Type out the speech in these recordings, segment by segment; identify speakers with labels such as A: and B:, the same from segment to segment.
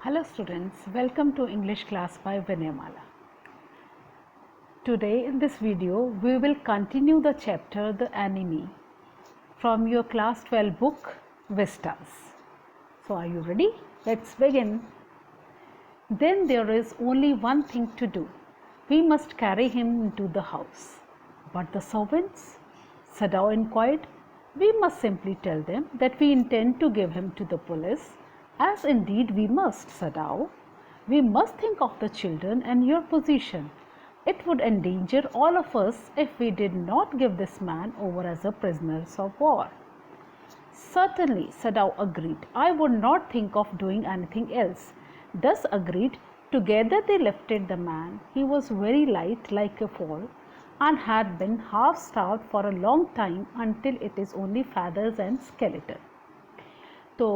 A: Hello students, welcome to English class by Viney. Today in this video we will continue the chapter The Enemy from your class 12 book Vistas. So are you ready? Let's begin. Then there is only one thing to do. We must carry him into the house. But the servants? Sadao inquired. We must simply tell them that we intend to give him to the police. As indeed we must, Sadao. We must think of the children and your position. It would endanger all of us if we did not give this man over as a prisoner of war. Certainly, Sadao agreed. I would not think of doing anything else. Thus agreed, together they lifted the man. He was very light, like a fall, and had been half starved for a long time until it is only feathers and skeleton. तो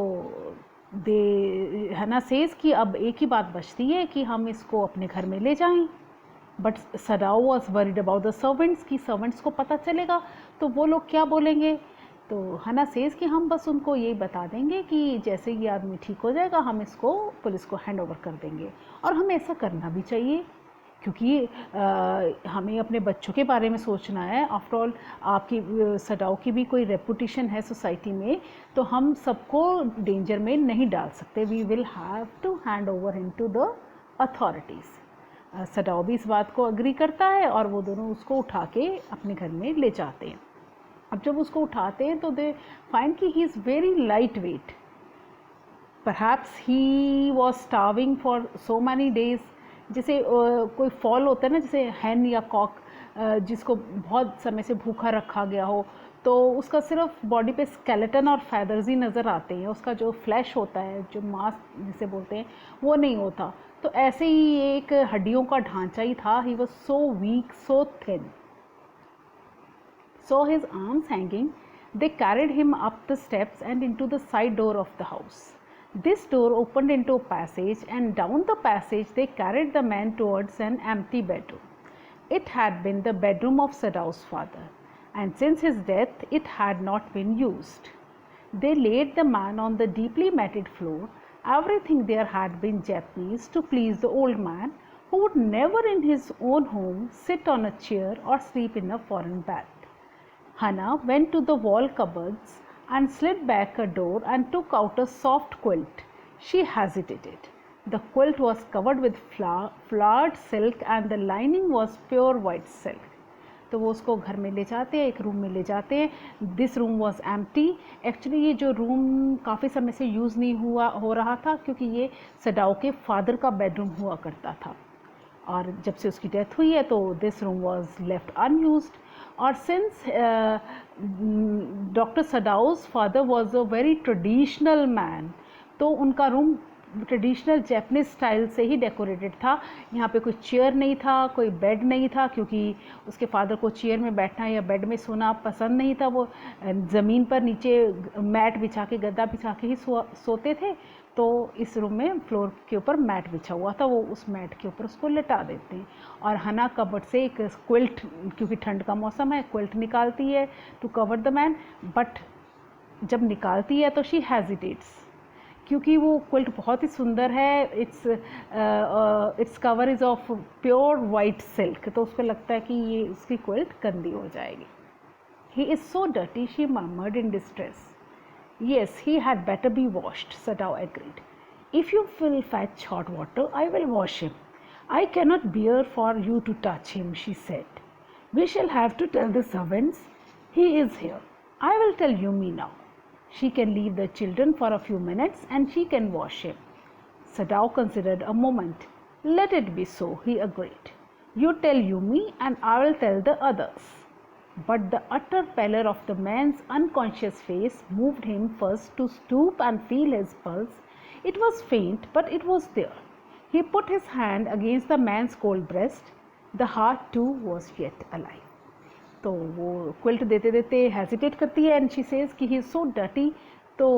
A: हना says कि अब एक ही बात बचती है कि हम इसको अपने घर में ले जाएं. But Sadao was worried about the servants कि सर्वेंट्स को पता चलेगा तो वो लोग क्या बोलेंगे. तो हना सेज कि हम बस उनको ये बता देंगे कि जैसे ये आदमी ठीक हो जाएगा हम इसको पुलिस को हैंड ओवर कर देंगे. और हमें ऐसा करना भी चाहिए क्योंकि हमें अपने बच्चों के बारे में सोचना है. आफ्टर ऑल आपकी सडाओ की भी कोई रेपुटेशन है सोसाइटी में, तो हम सबको डेंजर में नहीं डाल सकते. We will have to hand over him to the authorities. Sadao भी इस बात को अग्री करता है और वो दोनों उसको उठा के अपने घर में ले जाते हैं. अब जब उसको उठाते हैं तो दे फाइंड कि he is very light weight. Perhaps he was starving for so many days. जैसे कोई फॉल होता है ना, जैसे हैन या कॉक जिसको बहुत समय से भूखा रखा गया हो तो उसका सिर्फ बॉडी पे स्केलेटन और फैदर्स ही नज़र आते हैं. उसका जो फ्लैश होता है, जो मांस जिसे बोलते हैं, वो नहीं होता. तो ऐसे ही एक हड्डियों का ढांचा ही था. He was so weak, so thin. So his arms hanging, they carried him up the steps and into the side door of the house. This door opened into a passage, and down the passage they carried the man towards an empty bedroom. It had been the bedroom of Sadao's father, and since his death it had not been used. They laid the man on the deeply matted floor. Everything there had been Japanese to please the old man, who would never in his own home sit on a chair or sleep in a foreign bed. Hana went to the wall cupboards and slid back a door and took out a soft quilt. She hesitated. The quilt was covered with flowered silk and the lining was pure white silk. तो वो उसको घर में ले जाते हैं, एक room में ले जाते हैं. This room was empty. Actually ये जो रूम काफ़ी समय से यूज़ नहीं हो रहा था क्योंकि ये सडाओ के फादर का बेडरूम हुआ करता था और जब से उसकी डेथ हुई है तो this room was left unused. और since doctor Sadao's father was a very traditional man, तो उनका रूम ट्रेडिशनल जैपनीज स्टाइल से ही डेकोरेटेड था. यहाँ पे कोई चेयर नहीं था, कोई बेड नहीं था क्योंकि उसके फादर को चेयर में बैठना या बेड में सोना पसंद नहीं था. वो ज़मीन पर नीचे मैट बिछा के, गद्दा बिछा के ही सोते थे. तो इस रूम में फ्लोर के ऊपर मैट बिछा हुआ था, वो उस मैट के ऊपर उसको लेटा देते हैं. और हना कबर्ड से एक क्विल्ट, क्योंकि ठंड का मौसम है, क्विल्ट निकालती है to cover the man. But जब निकालती है तो शी हेजिटेट्स क्योंकि वो क्विल्ट बहुत ही सुंदर है. Its cover is of pure white silk. तो उसको लगता है कि ये उसकी क्विल्ट गंदी हो जाएगी. ही is so dirty, she murmured in distress. Yes, he had better be washed, Sadao agreed. If you will fetch hot water, I will wash him. I cannot bear for you to touch him, she said. We shall have to tell the servants. He is here. I will tell Yumi now. She can leave the children for a few minutes and she can wash him. Sadao considered a moment. Let it be so, he agreed. You tell Yumi and I will tell the others. But the utter pallor of the man's unconscious face moved him first to stoop and feel his pulse. It was faint, but it was there. He put his hand against the man's cold breast. The heart too was yet alive. तो वो quilt देते देते hesitate करती है and she says कि ही is so dirty. तो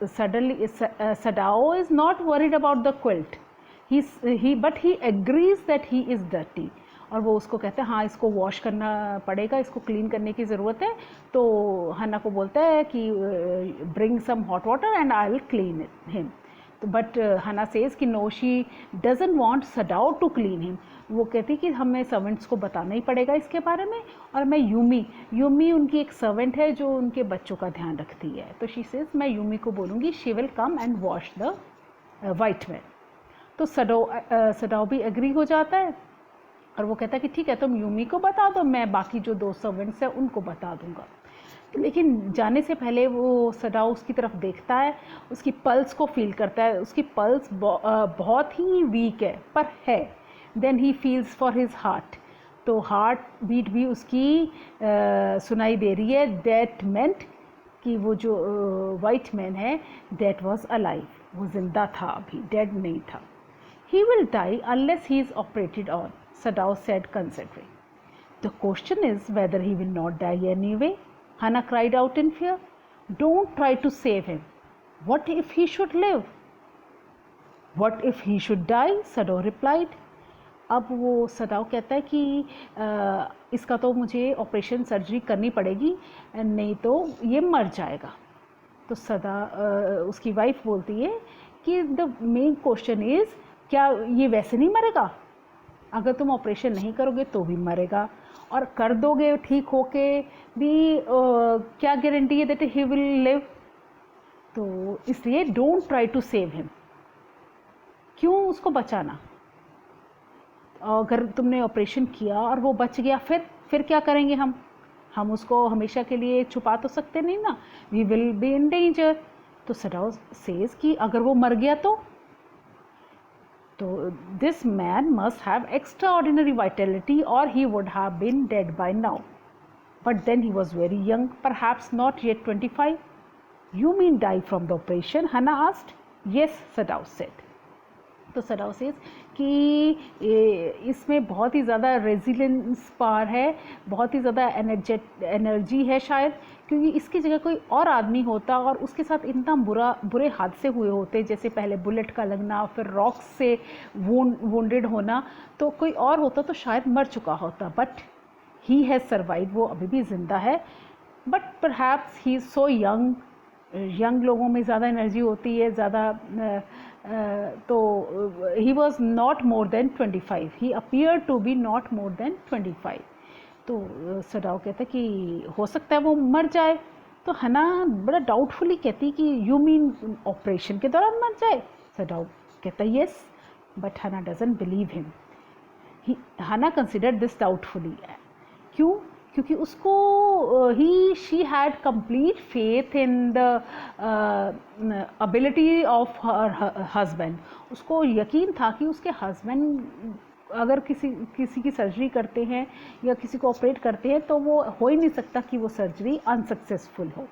A: suddenly Sadao is not worried about the quilt. But he agrees that he is dirty. और वो उसको कहते हैं हाँ इसको वॉश करना पड़ेगा, इसको क्लीन करने की ज़रूरत है. तो हन्ना को बोलता है कि bring some hot water and I will clean him. But Hana says कि no, she doesn't want Sadao to clean him. वो कहती कि हमें सर्वेंट्स को बताना ही पड़ेगा इसके बारे में, और मैं यूमी उनकी एक सर्वेंट है जो उनके बच्चों का ध्यान रखती है। तो शी सेज मैं यूमी को बोलूँगी, she will come and wash the white man. तो सडाओ भी एग्री हो जाता है और वो कहता है कि ठीक है, तुम यूमी को बता दो, मैं बाकी जो 2 सर्वेंट्स हैं उनको बता दूंगा। लेकिन जाने से पहले वो सडाओ उसकी तरफ देखता है, उसकी पल्स को फील करता है। उसकी पल्स बहुत ही वीक है पर है। Then he feels for his heart, तो हार्ट बीट भी उसकी सुनाई दे रही है। दैट मेंट कि वो जो वाइट मैन है, दैट वॉज अलाइव, वो जिंदा था, अभी डेड नहीं था। He will die unless he is operated on, Sadao said, considering. The question is whether he will not die anyway, Hannah cried out in fear. Don't try to save him. What if he should live? What if he should die? Sadao replied. अब वो सदाओ कहता है कि इसका तो मुझे operation surgery करनी पड़ेगी, नहीं तो ये मर जाएगा। तो उसकी वाइफ बोलती है कि द मेन क्वेश्चन इज़, क्या ये वैसे नहीं मरेगा? अगर तुम ऑपरेशन नहीं करोगे तो भी मरेगा, और कर दोगे ठीक होके भी क्या गारंटी है दैट ही विल लिव? तो इसलिए don't try to save him. क्यों उसको बचाना? अगर तुमने ऑपरेशन किया और वो बच गया, फिर क्या करेंगे हम उसको हमेशा के लिए छुपा तो सकते नहीं ना। We will be in danger. तो सडाओ सेज कि अगर वो मर गया तो this man must have extraordinary vitality or he would have been dead by now. But then he was very young, perhaps not yet 25. You mean die from the operation? Hannah asked. Yes, Sadao said. तो Sadao says कि इसमें बहुत ही ज़्यादा resilience power है, बहुत ही ज़्यादा energy है शायद, क्योंकि इसकी जगह कोई और आदमी होता और उसके साथ इतना बुरे हादसे हुए होते, जैसे पहले बुलेट का लगना, फिर रॉक्स से वुंडेड होना, तो कोई और होता तो शायद मर चुका होता। बट ही हैज़ सर्वाइव, वो अभी भी ज़िंदा है। But perhaps he is so young लोगों में ज़्यादा एनर्जी होती है, ज़्यादा तो he was not more than 25, he appear to be not more than 25। तो सडाओ कहता है कि हो सकता है वो मर जाए। तो हना बड़ा डाउटफुली कहती कि यू मीन ऑपरेशन के दौरान मर जाए? सडाओ कहता है येस, बट हना डजंट बिलीव हिम। हना कंसिडर दिस डाउटफुली। क्यों? क्योंकि उसको she had complete faith in the ability of her husband. उसको यकीन था कि उसके हस्बैंड अगर किसी की सर्जरी करते हैं या किसी को ऑपरेट करते हैं तो वो हो ही नहीं सकता कि वो सर्जरी अनसक्सेसफुल हो।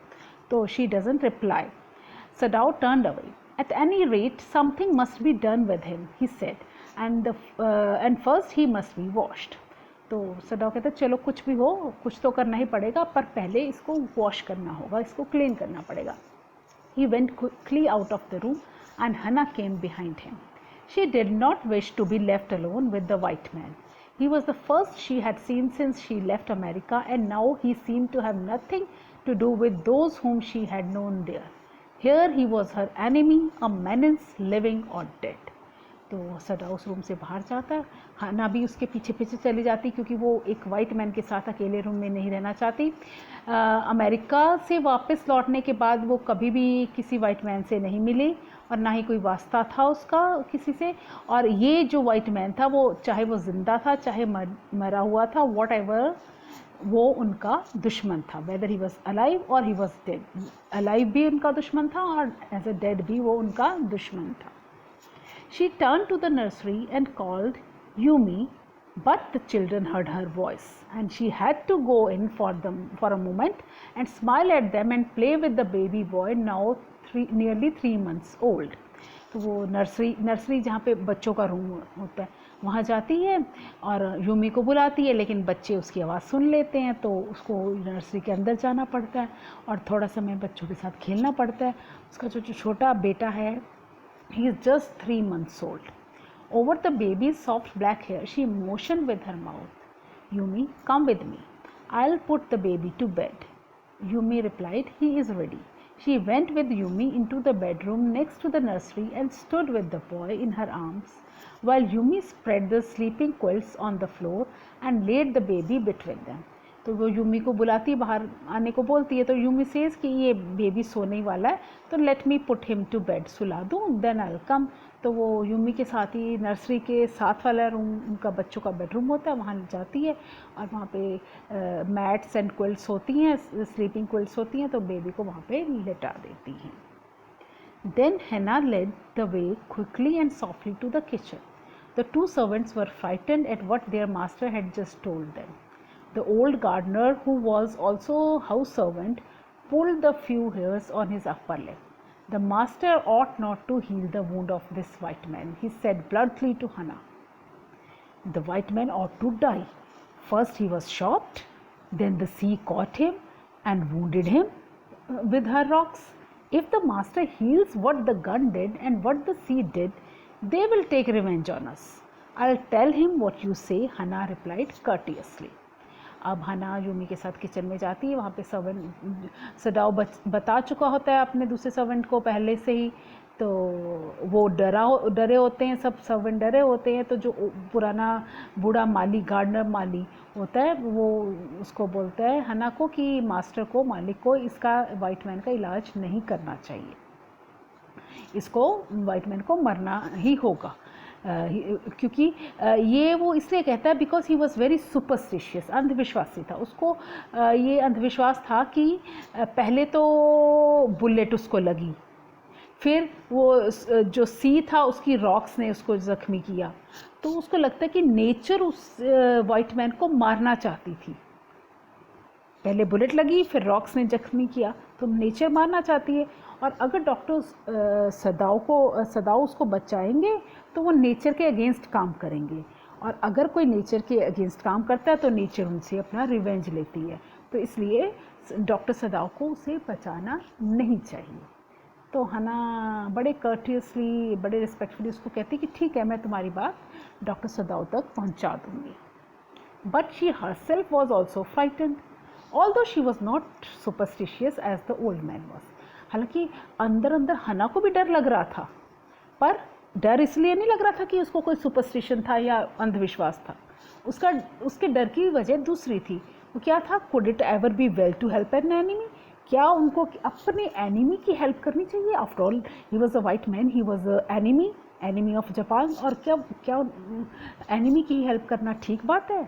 A: तो she doesn't reply. Sadao turned away. At any rate, something must be done with him, he said, and first he must be washed. तो सडाओ कहता है चलो कुछ भी हो, कुछ तो करना ही पड़ेगा, पर पहले इसको वॉश करना होगा, इसको क्लीन करना पड़ेगा। He went quickly out of the room and Hannah came behind him. She did not wish to be left alone with the white man. He was the first she had seen since she left America, and now he seemed to have nothing to do with those whom she had known there. Here he was her enemy, a menace, living or dead. तो Sadao उस room से बाहर जाता है। हना भी उसके पीछे पीछे चली जाती क्योंकि वो एक वाइट मैन के साथ अकेले रूम में नहीं रहना चाहती। अमेरिका से वापस लौटने के बाद वो कभी भी किसी वाइट मैन से नहीं मिली और ना ही कोई वास्ता था उसका किसी से। और ये जो वाइट मैन था वो चाहे वो ज़िंदा था चाहे मरा हुआ था, वॉट एवर, वो उनका दुश्मन था। वेदर ही वॉज अलाइव और ही वॉज डेड। अलाइव भी उनका दुश्मन था और एज अ डेड भी वो उनका दुश्मन था। She turned to the nursery and called Yumi, but the children heard her voice and she had to go in for a moment and smile at them and play with the baby boy, now nearly 3 months old. तो वो nursery जहाँ पे बच्चों का room होता है वहाँ जाती है और यूमी को बुलाती है, लेकिन बच्चे उसकी आवाज़ सुन लेते हैं तो उसको नर्सरी के अंदर जाना पड़ता है और थोड़ा समय बच्चों के साथ खेलना पड़ता है। उसका जो छोटा बेटा है, he is just 3 months old. Over the baby's soft black hair, she motioned with her mouth. Yumi, come with me. I'll put the baby to bed. Yumi replied, he is ready. She went with Yumi into the bedroom next to the nursery and stood with the boy in her arms while Yumi spread the sleeping quilts on the floor and laid the baby between them. तो वो Yumi को बुलाती है, बाहर आने को बोलती है, तो यूमी सेज कि ये बेबी सोने वाला है तो let me put him to bed, सुला दूँ देन आई विल कम। तो वो यूमी के साथ ही नर्सरी के साथ वाला रूम उनका बच्चों का बेडरूम होता है, वहाँ जाती है और वहाँ पे मैट्स एंड क्विल्ट्स होती हैं, स्लीपिंग क्विल्ट्स होती हैं, तो बेबी को वहाँ पे लेटा देती हैं। Then Hannah led the way quickly and softly to the kitchen. The two servants were frightened at what their master had just told them. The old gardener, who was also house servant, pulled the few hairs on his upper lip. The master ought not to heal the wound of this white man, he said bluntly to Hannah. The white man ought to die. First he was shot, then the sea caught him and wounded him with her rocks. If the master heals what the gun did and what the sea did, they will take revenge on us. I'll tell him what you say, Hannah replied courteously. अब हना Yumi के साथ kitchen में जाती है, वहाँ पे servant सदाओ बता चुका होता है अपने दूसरे सर्वेंट को पहले से ही, तो वो डरे होते हैं, सब सर्वेंट डरे होते हैं। तो जो पुराना बूढ़ा माली, गार्डनर माली होता है, वो उसको बोलता है हना को कि मास्टर को, मालिक को इसका वाइट मैन का इलाज नहीं करना चाहिए, इसको वाइट मैन को मरना ही होगा। क्योंकि ये वो इसलिए कहता है because he was very superstitious, अंधविश्वासी था। उसको ये अंधविश्वास था कि पहले तो बुलेट उसको लगी, फिर वो जो सी था उसकी रॉक्स ने उसको ज़ख्मी किया, तो उसको लगता है कि नेचर उस वाइट मैन को मारना चाहती थी। पहले बुलेट लगी, फिर रॉक्स ने जख्मी किया, तो नेचर मारना चाहती है। और अगर डॉक्टर सदाओ उसको बचाएंगे तो वो नेचर के अगेंस्ट काम करेंगे, और अगर कोई नेचर के अगेंस्ट काम करता है तो नेचर उनसे अपना रिवेंज लेती है, तो इसलिए डॉक्टर सदाओ को उसे बचाना नहीं चाहिए। तो हना बड़े कर्टियसली, बड़े रिस्पेक्टफुली उसको कहती कि ठीक है, मैं तुम्हारी बात डॉक्टर सदाओ तक पहुंचा दूंगी। But she herself was also frightened, although she was not superstitious as the old man was. हालांकि अंदर अंदर हना को भी डर लग रहा था, पर डर इसलिए नहीं लग रहा था कि उसको कोई सुपरस्टिशन था या अंधविश्वास था। उसके डर की वजह दूसरी थी। वो क्या था? Could it ever be well to help an enemy? क्या उनको अपने एनिमी की हेल्प करनी चाहिए? After all he was a white man, he was an enemy of Japan, और क्या एनिमी की हेल्प करना ठीक बात है?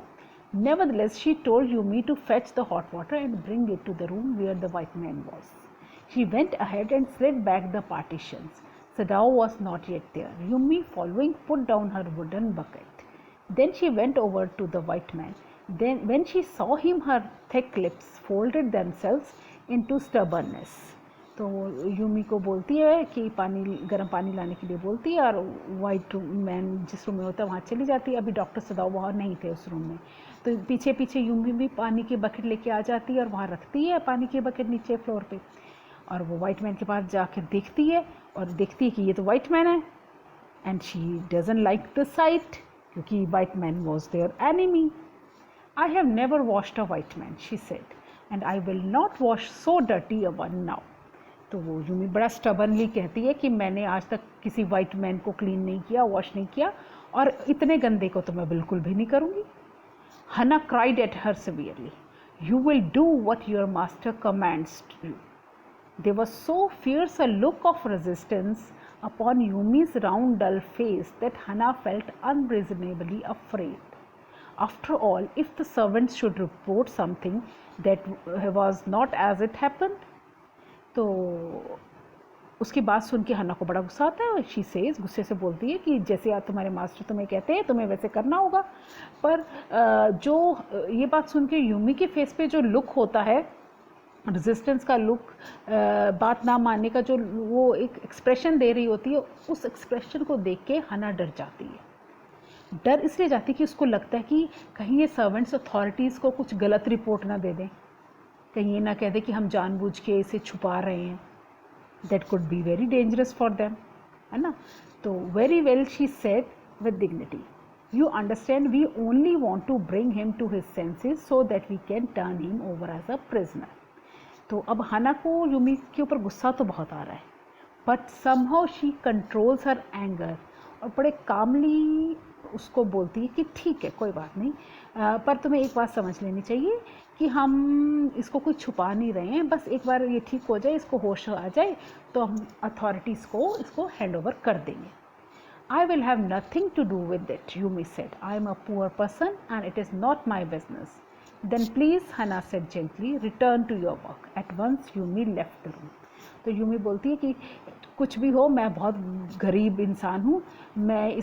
A: Nevertheless, she told Yumi to fetch the hot water and bring it to the room where the white man was. She went ahead and slid back the partitions. Sadao was not yet there. Yumi, following, put down her wooden bucket. Then she went over to the white man. Then, when she saw him, her thick lips folded themselves into stubbornness. तो Yumi को बोलती है कि गर्म पानी लाने के लिए बोलती है, और वाइट मैन जिस रूम में होता है वहाँ चली जाती है। अभी डॉक्टर सदाओ वहाँ नहीं थे उस रूम में, तो पीछे पीछे यूमी भी पानी की बकेट लेके आ जाती है और वहाँ रखती है पानी की बकेट नीचे फ्लोर पे, और वो वाइट मैन के पास जाकर देखती है और देखती है कि ये तो वाइट मैन है। And she doesn't like the sight, क्योंकि white man was their enemy. I have never washed a white man, she said, and I will not wash so dirty a one now. तो वो Yumi बड़ा स्टबर्नली कहती है कि मैंने आज तक किसी वाइट मैन को क्लीन नहीं किया, वॉश नहीं किया, और इतने गंदे को तो मैं बिल्कुल भी नहीं करूँगी। हना cried at her severely, "You will do what your master commands you." There was so fierce a look of resistance upon Yumi's round dull face that Hana felt unreasonably afraid. After all, if the servants should report something that was not as it happened, तो उसकी बात सुन के हन्ना को बड़ा गुस्सा आता है। She says, गुस्से से बोलती है कि जैसे यार तुम्हारे मास्टर तुम्हें कहते हैं तुम्हें वैसे करना होगा। पर जो ये बात सुन के यूमी के फेस पे जो लुक होता है, रेजिस्टेंस का लुक, बात ना मानने का जो वो एक एक्सप्रेशन दे रही होती है, उस एक्सप्रेशन को देख के हन्ना डर जाती है। डर इसलिए जाती है कि उसको लगता है कि कहीं ये सर्वेंट्स अथॉरिटीज़ को कुछ गलत रिपोर्ट ना दे दें, कहीं ये ना कह दे कि हम जानबूझ के इसे छुपा रहे हैं। That could be very dangerous for them, है ना। तो very well, she said with dignity, you understand, we only want to bring him to his senses so that we can turn him over as a prisoner. तो अब हना को Yumi के ऊपर गुस्सा तो बहुत आ रहा है, but somehow she controls her anger और बड़े कामली उसको बोलती है कि ठीक है कोई बात नहीं, पर तुम्हें एक बात समझ लेनी चाहिए कि हम इसको कोई छुपा नहीं रहे हैं, बस एक बार ये ठीक हो जाए, इसको होश आ जाए तो हम अथॉरिटीज़ को इसको हैंड ओवर कर देंगे। I will have nothing to do with it, Yumi said. I am a poor person and it is not my business. Then please, Hana said gently, return to your work. At once, Yumi left the room. तो Yumi बोलती है कि कुछ भी हो, मैं बहुत गरीब इंसान हूँ, मैं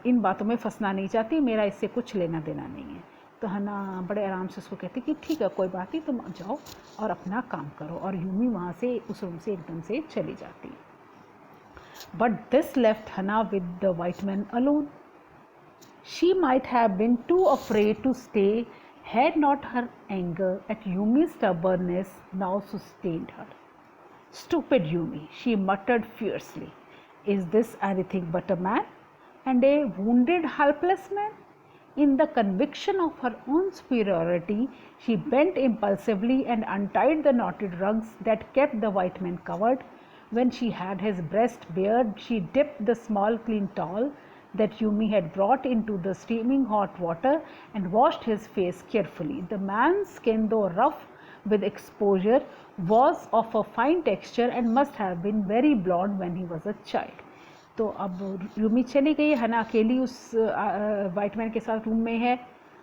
A: इन बातों में फंसना नहीं चाहती, मेरा इससे कुछ लेना देना नहीं है। तो हना बड़े आराम से उसको कहती कि ठीक है कोई बात नहीं, तुम जाओ और अपना काम करो, और यूमी वहाँ से उस रूम से एकदम से चली जाती है। But this left Hana with the white man alone. She might have been too afraid to stay had not her anger at Yumi's stubbornness now sustained her. Stupid Yumi, she muttered fiercely. Is this anything but a man? And a wounded, helpless man? In the conviction of her own superiority, she bent impulsively and untied the knotted rugs that kept the white man covered. When she had his breast bared, she dipped the small clean towel that Yumi had brought into the steaming hot water and washed his face carefully. The man's skin, though rough with exposure, was of a fine texture and must have been very blonde when he was a child. तो अब Yumi चली गई, हना अकेली उस white man के साथ room में है।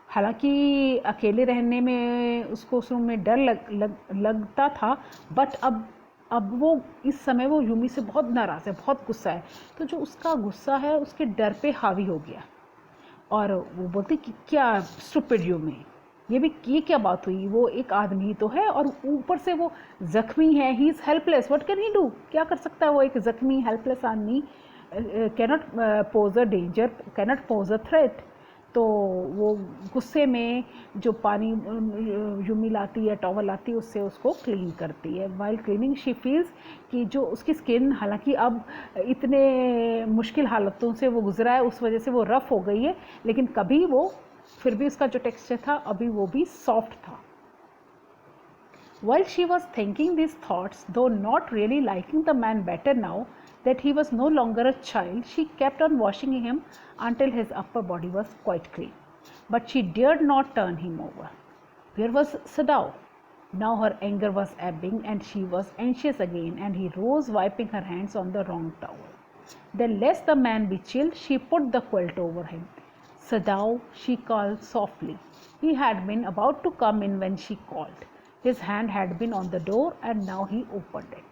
A: हालांकि अकेले रहने में उसको उस रूम में डर लगता था, बट अब वो इस समय वो यूमी से बहुत नाराज़ है, बहुत गुस्सा है। तो जो उसका गुस्सा है उसके डर पे हावी हो गया, और वो बोलती कि क्या स्टूपिड यूमी, ये क्या बात हुई, वो एक आदमी तो है और ऊपर से वो ज़ख्मी है, he is helpless, what can he do, क्या कर सकता है वो एक ज़ख्मी हेल्पलेस आदमी, cannot pose a danger, cannot pose a threat. तो वो गुस्से में जो पानी यूमी लाती है, टॉवल लाती है, उससे उसको क्लीन करती है। वाइल क्लीनिंग शी फील्स कि जो उसकी स्किन, हालांकि अब इतने मुश्किल हालतों से वो गुजरा है, उस वजह से वो रफ़ हो गई है, लेकिन कभी वो फिर भी उसका जो टेक्सचर था अभी वो भी सॉफ्ट था। While she was thinking these thoughts, though not really liking the man better now that he was no longer a child, she kept on washing him until his upper body was quite clean. But she dared not turn him over. Where was Sadao? Now her anger was ebbing and she was anxious again, and he rose, wiping her hands on the wrong towel. Then, lest the man be chilled, she put the quilt over him. Sadao, she called softly. He had been about to come in when she called. His hand had been on the door and now he opened it.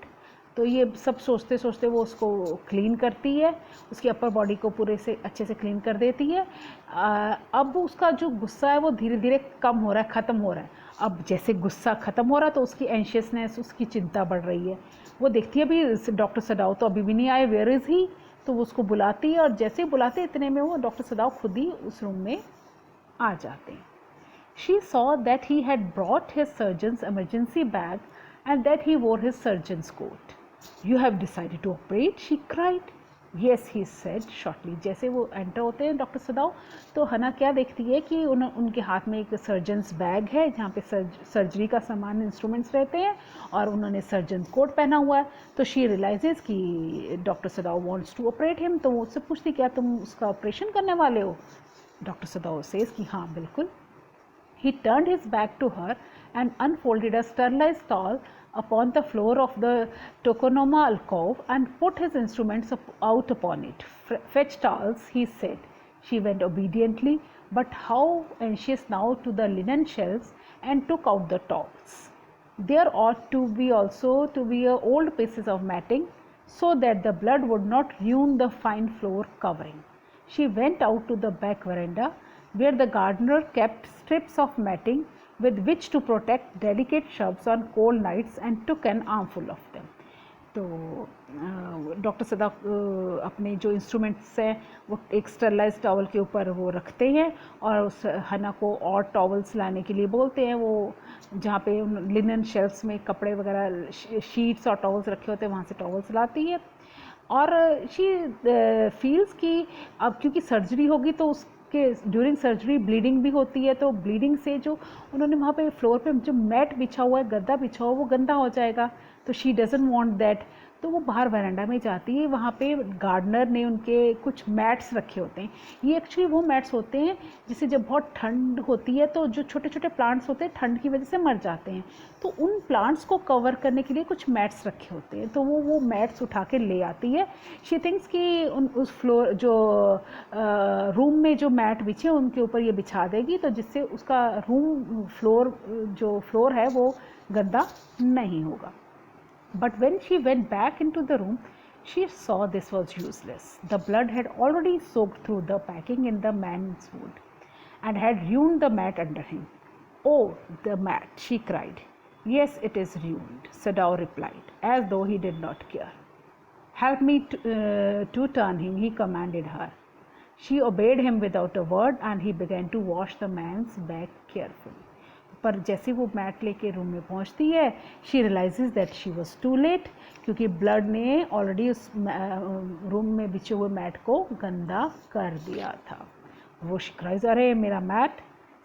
A: तो ये सब सोचते सोचते वो उसको clean करती है, उसकी अपर बॉडी को पूरे से अच्छे से क्लीन कर देती है। अब उसका जो गुस्सा है वो धीरे धीरे कम हो रहा है, ख़त्म हो रहा है। अब जैसे गुस्सा ख़त्म हो रहा है तो उसकी एंशियसनेस, उसकी चिंता बढ़ रही है। वो देखती है अभी डॉक्टर सदाओ तो अभी भी नहीं आए, वेयर इज़ ही, तो वो उसको बुलाती है, और जैसे ही बुलाते इतने में वो डॉक्टर सदाओ खुद ही उस रूम में आ जाते हैं। She saw that he had brought his surgeon's emergency bag and that he wore his surgeon's coat. You have decided to operate? She cried. Yes, he said shortly. जैसे वो एंटर होते हैं doctor सदाओ, तो हना क्या देखती है कि उनके हाथ में एक सर्जन्स बैग है जहाँ पे सर्जरी का सामान, इंस्ट्रूमेंट्स रहते हैं, और उन्होंने सर्जन कोट पहना हुआ है। तो शी रियलाइजेज कि doctor Sadao wants to operate him, तो वो उससे पूछती क्या तुम उसका ऑपरेशन करने वाले हो? डॉक्टर सदाओ सेज कि हाँ बिल्कुल। He turned his back to her and unfolded a sterilized towel upon the floor of the tokonoma alcove and put his instruments out upon it. Fetch towels, he said. She went obediently, but how anxious now, to the linen shelves and took out the towels. There ought to be also old pieces of matting so that the blood would not ruin the fine floor covering. She went out to the back veranda where the gardener kept strips of matting with which to protect delicate shrubs on cold nights, and took an armful of them. तो doctor सदा अपने जो instruments हैं वो एक sterilise towel के ऊपर वो रखते हैं, और उस हना को और टॉवल्स लाने के लिए बोलते हैं। वो जहाँ पे लिनन शेल्फ्स में कपड़े वगैरह, शीट्स और टॉवल्स रखे होते हैं, वहाँ से टॉवल्स लाती है। और शी फील्स कि अब क्योंकि सर्जरी होगी तो कि ड्यूरिंग सर्जरी ब्लीडिंग भी होती है, तो ब्लीडिंग से जो उन्होंने वहाँ पे फ्लोर पे जो मैट बिछा हुआ है, गद्दा बिछा हुआ, वो गंदा हो जाएगा, तो शी डजंट वांट दैट। तो वो बाहर वरांडा में जाती है, वहाँ पे गार्डनर ने उनके कुछ मैट्स रखे होते हैं। ये एक्चुअली वो मैट्स होते हैं जिसे जब बहुत ठंड होती है तो जो छोटे छोटे प्लांट्स होते हैं ठंड की वजह से मर जाते हैं, तो उन प्लांट्स को कवर करने के लिए कुछ मैट्स रखे होते हैं, तो वो मैट्स उठा के ले आती है। शी थिंक्स कि उस फ्लोर जो रूम में जो मैट बिछे उनके ऊपर ये बिछा देगी, तो जिससे उसका रूम जो फ्लोर है वो गंदा नहीं होगा। But when she went back into the room, she saw this was useless. The blood had already soaked through the packing in the man's wound and had ruined the mat under him. Oh, the mat, she cried. Yes, it is ruined, Sadao replied, as though he did not care. Help me to turn him, he commanded her. She obeyed him without a word and he began to wash the man's back carefully. पर जैसे वो mat लेके room में पहुंचती है, she realizes that she was too late, क्योंकि blood ने already उस रूम में बिछे हुए मैट को गंदा कर दिया था। वो शिक्राइज, अरे मेरा मैट।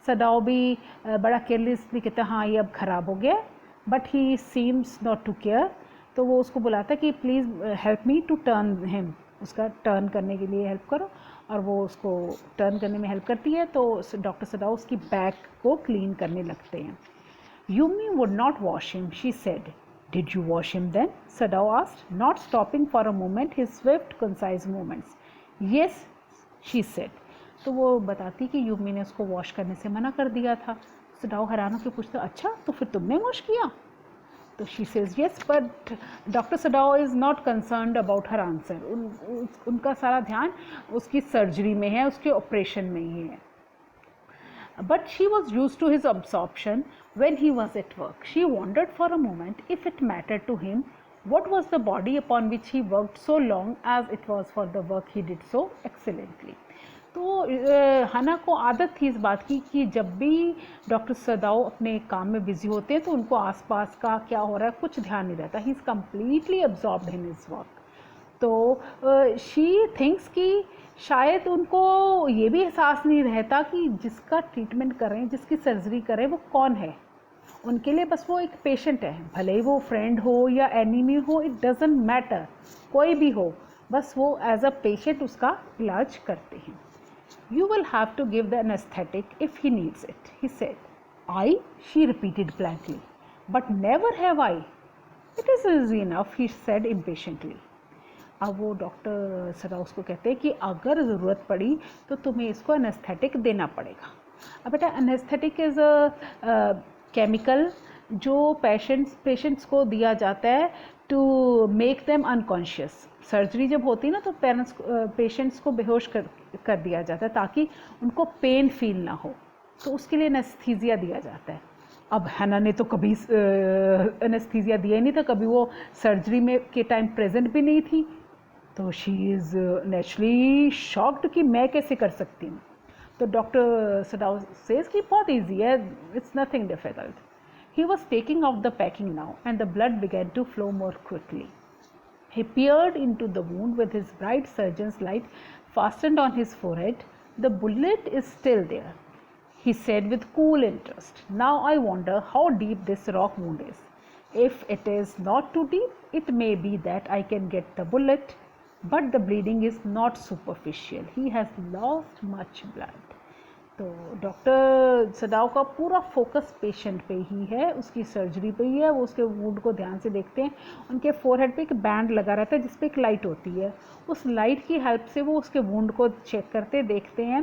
A: सदाओ भी बड़ा केयरलेसली कहता है हाँ ये अब ख़राब हो गया, but he seems not to care. तो वो उसको बुलाता कि please help me to turn him, उसका टर्न करने के लिए हेल्प करो, और वो उसको टर्न करने में हेल्प करती है। तो डॉक्टर सदाओ उसकी बैक को क्लीन करने लगते हैं। Yumi would not wash him, she said. Did you wash him then, Sadao asked, not stopping for a moment his swift concise movements. Yes, she said. तो वो बताती कि यूमी ने उसको वॉश करने से मना कर दिया था। सदाओ हैरान होकर पूछता, अच्छा तो फिर तुमने वॉश किया? तो शी says yes, but doctor Sadao is not concerned about her answer. उनका सारा ध्यान उसकी सर्जरी में है, उसके ऑपरेशन में ही है। But she was used to his absorption when he was at work. She wondered for a moment if it mattered to him what was the body upon which he worked so long as it was for the work he did so excellently. तो हना को आदत थी इस बात की कि जब भी डॉक्टर सदाओ अपने काम में बिजी होते हैं तो उनको आसपास का क्या हो रहा है कुछ ध्यान नहीं रहता। He is completely absorbed in his work. तो शी थिंक्स कि शायद उनको ये भी एहसास नहीं रहता कि जिसका ट्रीटमेंट करें, जिसकी सर्जरी करें, वो कौन है। उनके लिए बस वो एक पेशेंट है, भले ही वो फ्रेंड हो या एनिमी हो, इट डजेंट मैटर, कोई भी हो, बस वो एज अ पेशेंट उसका इलाज करते हैं। You will have to give the anesthetic if he needs it, he said. I? She repeated blankly. But never have I. It is easy enough, he said impatiently. अब वो doctor सदाओ उसको कहते हैं कि अगर ज़रूरत पड़ी तो तुम्हें इसको एनेस्थेटिक देना पड़ेगा। अब बेटा एनेस्थेटिक इज़ अ केमिकल जो पेशेंट्स को दिया जाता है to make them unconscious. Surgery जब होती है ना तो पेशेंट्स को बेहोश कर दिया जाता है ताकि उनको पेन फील ना हो, तो उसके लिए एनेस्थीसिया दिया जाता है। अब हना ने तो कभी एनेस्थीसिया दिया ही नहीं था, कभी वो सर्जरी में के टाइम प्रेजेंट भी नहीं थी, तो शी इज़ नेचुरली शॉक्ड कि मैं कैसे कर सकती हूँ। तो डॉक्टर सदाओ सेज कि बहुत ईजी है, it's nothing difficult. He was taking off the packing now and the blood began to flow more quickly. He peered into the wound with his bright surgeon's light fastened on his forehead. The bullet is still there, he said with cool interest. Now I wonder how deep this rock wound is. If it is not too deep, it may be that I can get the bullet, but the bleeding is not superficial. He has lost much blood. तो doctor सदाओ का पूरा focus patient पे ही है, उसकी surgery पे ही है। वो उसके वुंड को ध्यान से देखते हैं। उनके फोरहेड पे एक बैंड लगा रहता है जिस पे एक लाइट होती है, उस लाइट की हेल्प से वो उसके वुंड को चेक करते देखते हैं।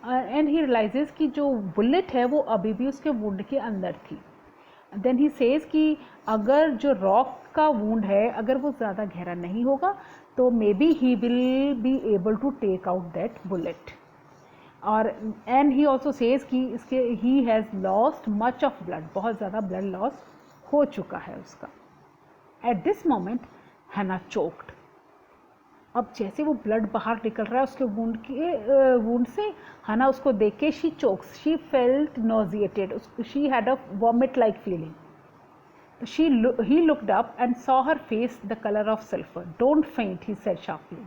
A: एंड ही रियलाइजेस कि जो बुलेट है वो अभी भी उसके वुंड के अंदर थी। देन ही सेज कि अगर जो रॉक का वुंड है अगर वो ज़्यादा गहरा नहीं होगा तो maybe he will be able to take out that bullet. और एंड ही ऑल्सो सेज कि इसके he has lost much of blood, बहुत ज़्यादा ब्लड लॉस हो चुका है उसका। At this moment Hana choked. अब जैसे वो ब्लड बाहर निकल रहा है उसके वुंड से, हना उसको देख के she chokes, she felt nauseated, she had a vomit like feeling. He looked up and saw her face the color of sulfur. Don't faint, he said sharply.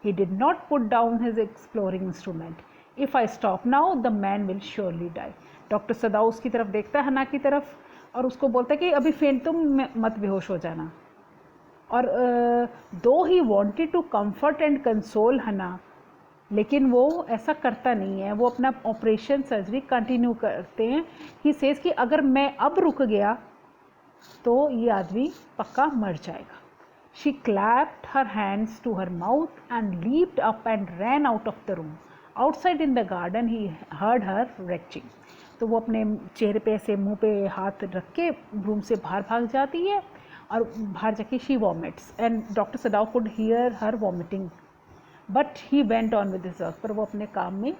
A: He did not put down his exploring instrument. If I stop now the man will surely die. Doctor Sadao उसकी तरफ देखता है, हना की तरफ, और उसको बोलता है कि अभी फेंट तुम मत बेहोश हो जाना। और though he wanted to comfort and console Hana, लेकिन वो ऐसा करता नहीं है, वो अपना ऑपरेशन सर्जरी कंटिन्यू करते हैं। ही सेज कि अगर मैं अब रुक गया तो ये आदमी पक्का मर जाएगा। She clapped her hands to her mouth and leaped up and ran out of the room. Outside in the garden he heard her retching. तो वो अपने चेहरे पे ऐसे मुंह पे हाथ रख के रूम से बाहर भाग जाती है, और बाहर जाके she vomits and doctor Sadao could hear her vomiting, but he went on with his work. पर वो अपने काम में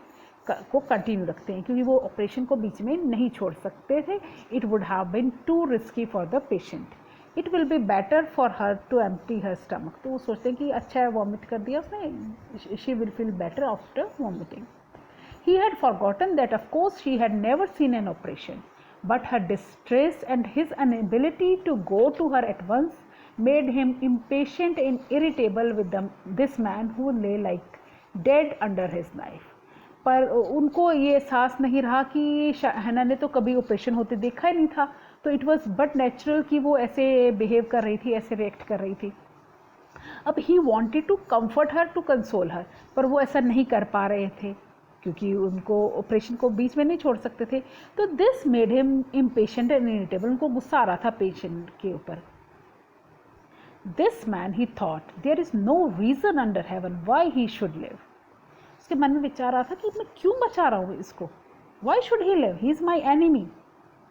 A: को कंटिन्यू रखते हैं, क्योंकि वो ऑपरेशन को बीच में नहीं छोड़ सकते थे। It would have been too risky for the patient, it will be better for her to empty her stomach. तो वो सोचते हैं कि अच्छा है वॉमिट कर दिया उसने, she will feel better after vomiting. He had forgotten that of course she had never seen an operation, but her distress and his inability to go to her at once made him impatient and irritable with this man who lay like dead under his knife. पर उनको ये एहसास नहीं रहा कि हना ने तो कभी ऑपरेशन होते देखा ही नहीं था, तो इट वॉज बट नेचुरल कि वो ऐसे बिहेव कर रही थी, ऐसे रिएक्ट कर रही थी। अब he wanted to comfort her, to console her, पर वो ऐसा नहीं कर पा रहे थे क्योंकि उनको ऑपरेशन को बीच में नहीं छोड़ सकते थे। तो this made him impatient and irritable, उनको गुस्सा आ रहा था पेशेंट के ऊपर। This man he thought there is no reason under heaven why he should live. उसके मन में विचार रहा था कि मैं क्यों बचा रहा हूँ इसको, why should he live, he is my enemy,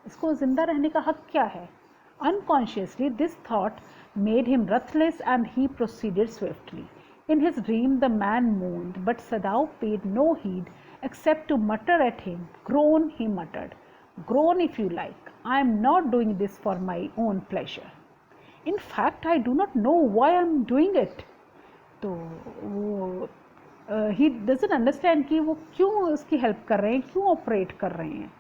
A: इसको जिंदा रहने का हक क्या है। Unconsciously this thought made him breathless and he proceeded swiftly. In his dream the man moaned, but Sadao paid no heed except to mutter at him. Groan, he muttered. Groan if you like. I am not doing this for my own pleasure. In fact, I do not know why I am doing it. तो वो he doesn't understand कि वो क्यों उसकी help कर रहे हैं, क्यों ऑपरेट कर रहे हैं।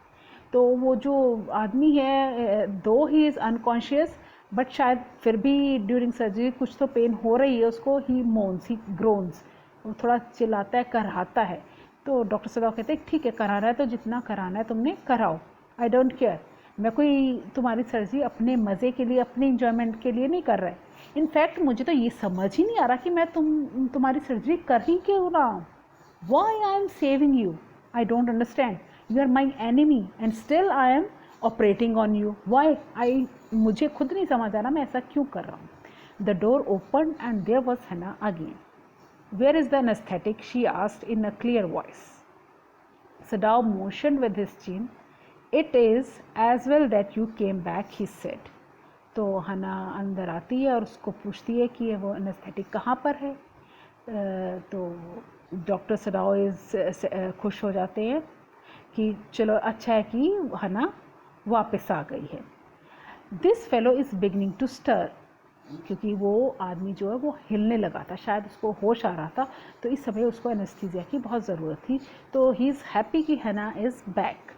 A: तो वो जो आदमी है, दो ही इज़ अनकॉन्शियस, बट शायद फिर भी ड्यूरिंग सर्जरी कुछ तो पेन हो रही है उसको, ही मोन्स, ही ग्रोन्स, वो थोड़ा चिल्लाता है, कराता है। तो डॉक्टर सदाव कहते हैं ठीक है, कराना है तो जितना कराना है तुमने कराओ, आई डोंट केयर, मैं कोई तुम्हारी सर्जरी अपने मज़े के लिए, अपने इंजॉयमेंट के लिए नहीं कर रहा है। इनफैक्ट मुझे तो ये समझ ही नहीं आ रहा कि मैं तुम्हारी सर्जरी कर ही क्यों रहा हूँ। Why I am saving you, I don't understand, you are my enemy and still I am operating on you, why, मुझे खुद नहीं समझ आ रहा मैं ऐसा क्यों कर रहा हूँ। The door open and there was Hana again. Where is the anaesthetic, she asked in a clear voice. Sadao motioned with his chin. It is as well that you came back, he said. तो Hana अंदर आती है और उसको पूछती है कि वो एनेस्थेटिक कहाँ पर है। तो डॉक्टर सदाव खुश हो जाते हैं कि चलो अच्छा है कि हना वापस आ गई है। This fellow is beginning to stir, क्योंकि वो आदमी जो है वो हिलने लगा था, शायद उसको होश आ रहा था, तो इस समय उसको एनेस्थीसिया की बहुत ज़रूरत थी। तो ही इज़ हैप्पी कि Hana is back.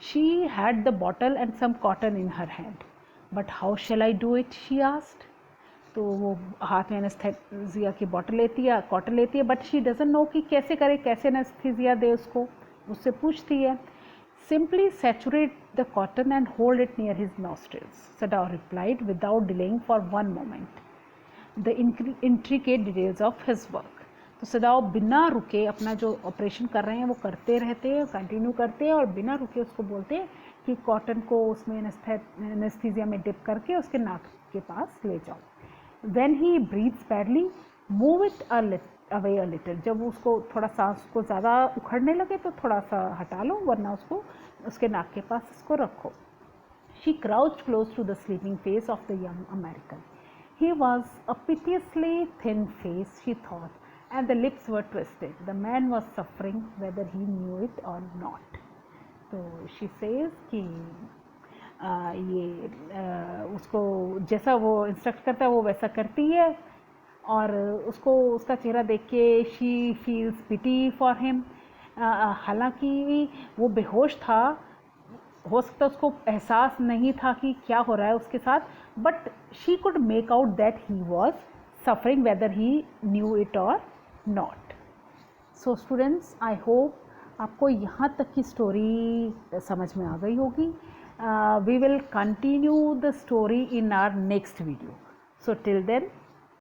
A: She had the bottle and some cotton in her hand, but how shall I do it, she asked. तो वो हाथ में एनेस्थीसिया की बॉटल लेती है, कॉटन लेती है, बट शी डजंट नो कि कैसे करे, कैसे एनेस्थीसिया दे उसको, उससे पूछती है। Simply saturate the cotton and hold it near his nostrils, Sadao replied without delaying for one moment the intricate details of his work. तो सदाओ बिना रुके अपना जो ऑपरेशन कर रहे हैं वो करते रहते हैं, कंटिन्यू करते हैं, और बिना रुके उसको बोलते हैं कि कॉटन को उसमें एनेस्थीसिया में डिप करके उसके नाक के पास ले जाओ। When he breathes badly, move it away a little, जब उसको थोड़ा सांस को ज़्यादा उखड़ने लगे तो थोड़ा सा हटा लो, वरना उसको उसके नाक के पास इसको रखो। She crouched close to the sleeping face of the young American. He was a piteously thin face, she thought, and the lips were twisted. The man was suffering whether he knew it or not. तो शी says कि उसको जैसा वो instruct करता है वो वैसा करती है, और उसको उसका चेहरा देख के she feels pity for him. हालांकि वो बेहोश था, हो सकता उसको एहसास नहीं था कि क्या हो रहा है उसके साथ, but she could make out that he was suffering whether he knew it or not. So students, I hope आपको यहाँ तक की स्टोरी समझ में आ गई होगी. We will continue the story in our next video. So till then,